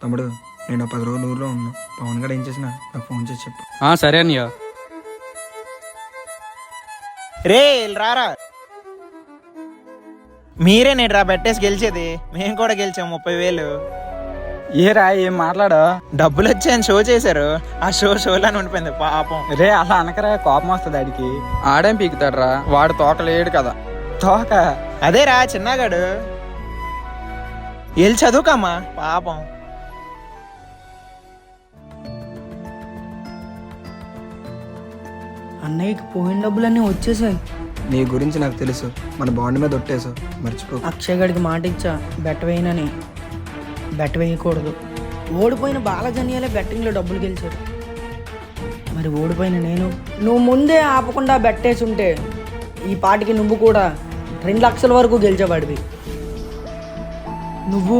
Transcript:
తమ్ముడు నేను 10 రోజులు ఊర్లో ఉన్నా. పవన్ గారు ఏం చేసినా నాకు ఫోన్ చేసి చెప్పు. సరే అన్నయ్య. రే రారా, మీరే నేను రా బెట్టేసి గెలిచేది. మేము కూడా గెలిచాం 30,000. ఏరా ఏం మాట్లాడా? డబ్బులు వచ్చాయని షో చేశారు. ఆ షోలాని ఉండిపోయింది పాపం. రే అలా అనకరా, కోపం వస్తుంది ఆడికి. ఆడేం పీకుతాడ్రా, వాడు తోకలేడు కదా. తోక అదేరా చిన్నగాడు. వెళ్ళి చదువుకమ్మా పాపం. అన్నయ్యకి పోయిన డబ్బులన్నీ వచ్చేసాయి. నీ గురించి నాకు తెలుసు, మన బాండ్ మీద ఒట్టేసావు, మర్చిపో. అక్షయ్ గడికి మాట ఇచ్చా బెట్ వేయనని. బెట్ వేయకూడదు. ఓడిపోయిన బాలజనియాలే బెట్టింగ్లో డబ్బులు గెలిచారు. మరి ఓడిపోయిన నేను, నువ్వు ముందే ఆపకుండా బెట్టేసి ఉంటే ఈ పాటికి నువ్వు కూడా 2 లక్షల వరకు గెలిచేవాడివి. నువ్వు